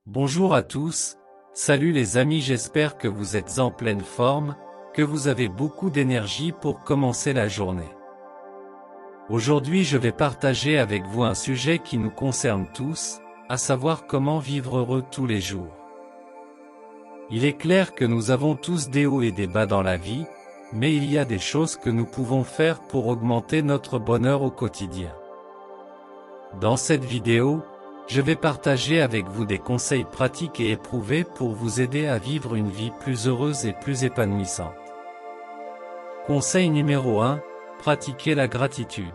Bonjour à tous, salut les amis, j'espère que vous êtes en pleine forme, que vous avez beaucoup d'énergie pour commencer la journée. Aujourd'hui je vais partager avec vous un sujet qui nous concerne tous, à savoir comment vivre heureux tous les jours. Il est clair que nous avons tous des hauts et des bas dans la vie, mais il y a des choses que nous pouvons faire pour augmenter notre bonheur au quotidien. Dans cette vidéo, je vais partager avec vous des conseils pratiques et éprouvés pour vous aider à vivre une vie plus heureuse et plus épanouissante. Conseil numéro 1, pratiquez la gratitude.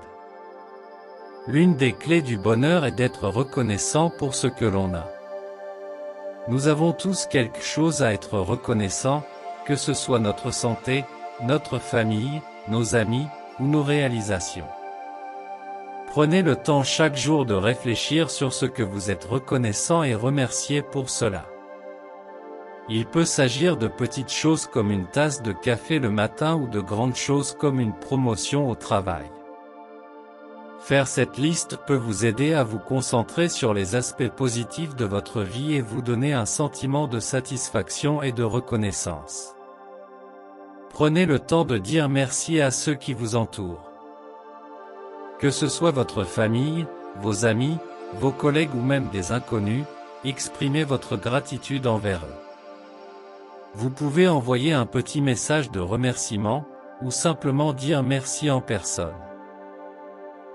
L'une des clés du bonheur est d'être reconnaissant pour ce que l'on a. Nous avons tous quelque chose à être reconnaissant, que ce soit notre santé, notre famille, nos amis, ou nos réalisations. Prenez le temps chaque jour de réfléchir sur ce que vous êtes reconnaissant et remercier pour cela. Il peut s'agir de petites choses comme une tasse de café le matin ou de grandes choses comme une promotion au travail. Faire cette liste peut vous aider à vous concentrer sur les aspects positifs de votre vie et vous donner un sentiment de satisfaction et de reconnaissance. Prenez le temps de dire merci à ceux qui vous entourent. Que ce soit votre famille, vos amis, vos collègues ou même des inconnus, exprimez votre gratitude envers eux. Vous pouvez envoyer un petit message de remerciement, ou simplement dire merci en personne.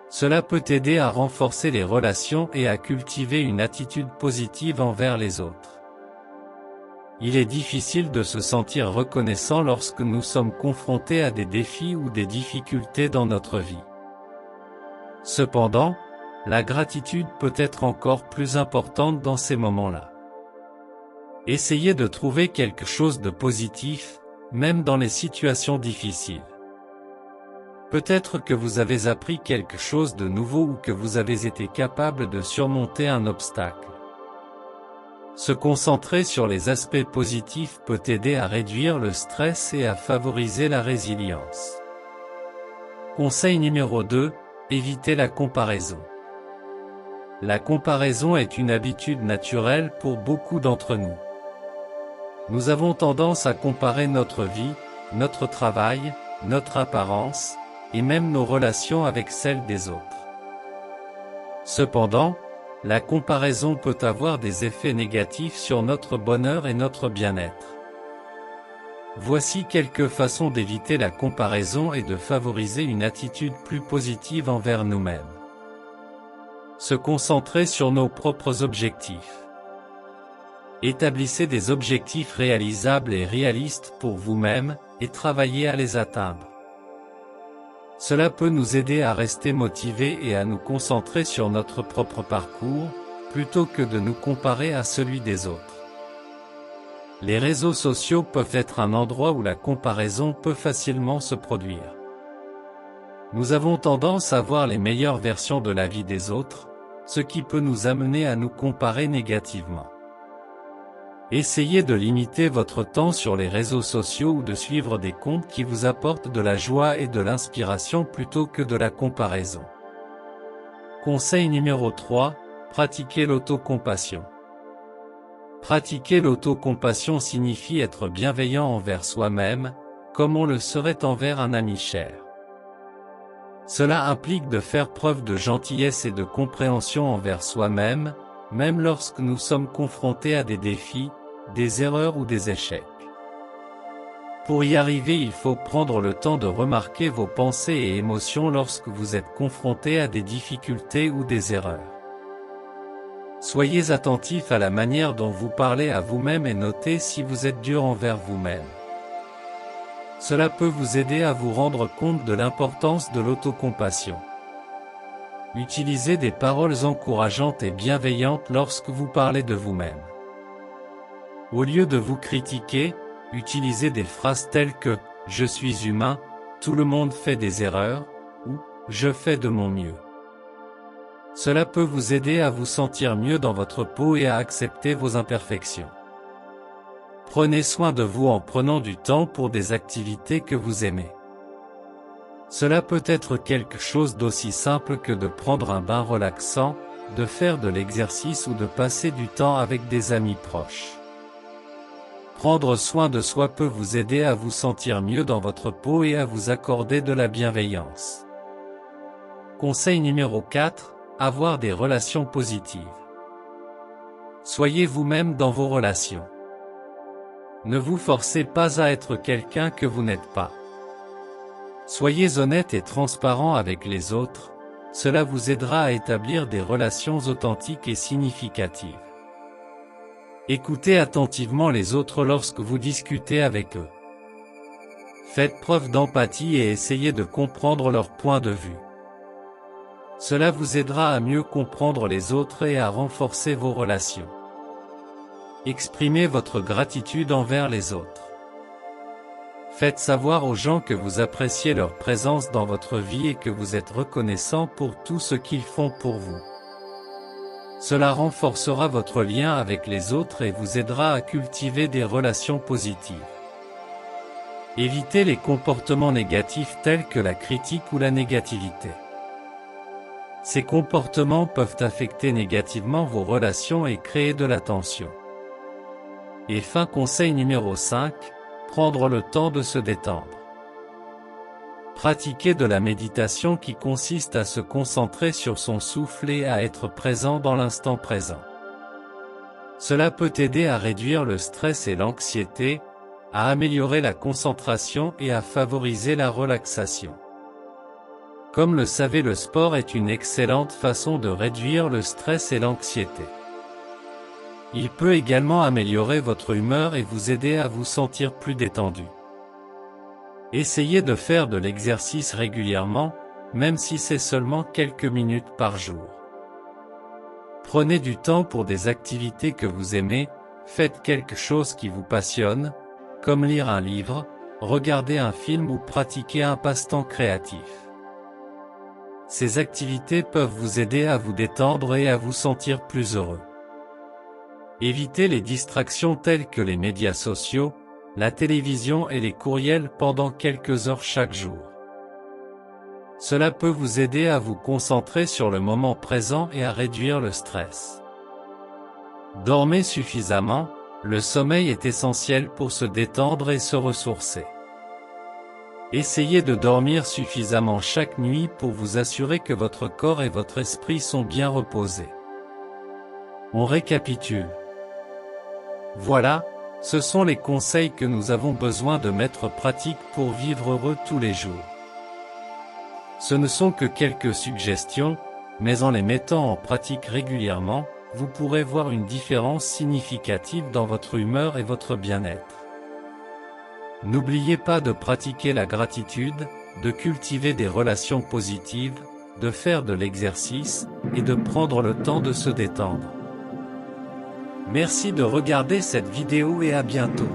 Cela peut aider à renforcer les relations et à cultiver une attitude positive envers les autres. Il est difficile de se sentir reconnaissant lorsque nous sommes confrontés à des défis ou des difficultés dans notre vie. Cependant, la gratitude peut être encore plus importante dans ces moments-là. Essayez de trouver quelque chose de positif, même dans les situations difficiles. Peut-être que vous avez appris quelque chose de nouveau ou que vous avez été capable de surmonter un obstacle. Se concentrer sur les aspects positifs peut aider à réduire le stress et à favoriser la résilience. Conseil numéro 2. Évitez la comparaison. La comparaison est une habitude naturelle pour beaucoup d'entre nous. Nous avons tendance à comparer notre vie, notre travail, notre apparence, et même nos relations avec celles des autres. Cependant, la comparaison peut avoir des effets négatifs sur notre bonheur et notre bien-être. Voici quelques façons d'éviter la comparaison et de favoriser une attitude plus positive envers nous-mêmes. Se concentrer sur nos propres objectifs. Établissez des objectifs réalisables et réalistes pour vous-même, et travaillez à les atteindre. Cela peut nous aider à rester motivés et à nous concentrer sur notre propre parcours, plutôt que de nous comparer à celui des autres. Les réseaux sociaux peuvent être un endroit où la comparaison peut facilement se produire. Nous avons tendance à voir les meilleures versions de la vie des autres, ce qui peut nous amener à nous comparer négativement. Essayez de limiter votre temps sur les réseaux sociaux ou de suivre des comptes qui vous apportent de la joie et de l'inspiration plutôt que de la comparaison. Conseil numéro 3, pratiquez l'autocompassion. Pratiquer l'autocompassion signifie être bienveillant envers soi-même, comme on le serait envers un ami cher. Cela implique de faire preuve de gentillesse et de compréhension envers soi-même, même lorsque nous sommes confrontés à des défis, des erreurs ou des échecs. Pour y arriver, il faut prendre le temps de remarquer vos pensées et émotions lorsque vous êtes confrontés à des difficultés ou des erreurs. Soyez attentif à la manière dont vous parlez à vous-même et notez si vous êtes dur envers vous-même. Cela peut vous aider à vous rendre compte de l'importance de l'autocompassion. Utilisez des paroles encourageantes et bienveillantes lorsque vous parlez de vous-même. Au lieu de vous critiquer, utilisez des phrases telles que « Je suis humain, tout le monde fait des erreurs » ou « Je fais de mon mieux ». Cela peut vous aider à vous sentir mieux dans votre peau et à accepter vos imperfections. Prenez soin de vous en prenant du temps pour des activités que vous aimez. Cela peut être quelque chose d'aussi simple que de prendre un bain relaxant, de faire de l'exercice ou de passer du temps avec des amis proches. Prendre soin de soi peut vous aider à vous sentir mieux dans votre peau et à vous accorder de la bienveillance. Conseil numéro 4, avoir des relations positives. Soyez vous-même dans vos relations. Ne vous forcez pas à être quelqu'un que vous n'êtes pas. Soyez honnête et transparent avec les autres, cela vous aidera à établir des relations authentiques et significatives. Écoutez attentivement les autres lorsque vous discutez avec eux. Faites preuve d'empathie et essayez de comprendre leur point de vue. Cela vous aidera à mieux comprendre les autres et à renforcer vos relations. Exprimez votre gratitude envers les autres. Faites savoir aux gens que vous appréciez leur présence dans votre vie et que vous êtes reconnaissant pour tout ce qu'ils font pour vous. Cela renforcera votre lien avec les autres et vous aidera à cultiver des relations positives. Évitez les comportements négatifs tels que la critique ou la négativité. Ces comportements peuvent affecter négativement vos relations et créer de la tension. Et fin conseil numéro 5, prendre le temps de se détendre. Pratiquez de la méditation qui consiste à se concentrer sur son souffle et à être présent dans l'instant présent. Cela peut aider à réduire le stress et l'anxiété, à améliorer la concentration et à favoriser la relaxation. Comme le savez, le sport est une excellente façon de réduire le stress et l'anxiété. Il peut également améliorer votre humeur et vous aider à vous sentir plus détendu. Essayez de faire de l'exercice régulièrement, même si c'est seulement quelques minutes par jour. Prenez du temps pour des activités que vous aimez, faites quelque chose qui vous passionne, comme lire un livre, regarder un film ou pratiquer un passe-temps créatif. Ces activités peuvent vous aider à vous détendre et à vous sentir plus heureux. Évitez les distractions telles que les médias sociaux, la télévision et les courriels pendant quelques heures chaque jour. Cela peut vous aider à vous concentrer sur le moment présent et à réduire le stress. Dormez suffisamment, le sommeil est essentiel pour se détendre et se ressourcer. Essayez de dormir suffisamment chaque nuit pour vous assurer que votre corps et votre esprit sont bien reposés. On récapitule. Voilà, ce sont les conseils que nous avons besoin de mettre pratique pour vivre heureux tous les jours. Ce ne sont que quelques suggestions, mais en les mettant en pratique régulièrement, vous pourrez voir une différence significative dans votre humeur et votre bien-être. N'oubliez pas de pratiquer la gratitude, de cultiver des relations positives, de faire de l'exercice, et de prendre le temps de se détendre. Merci de regarder cette vidéo et à bientôt.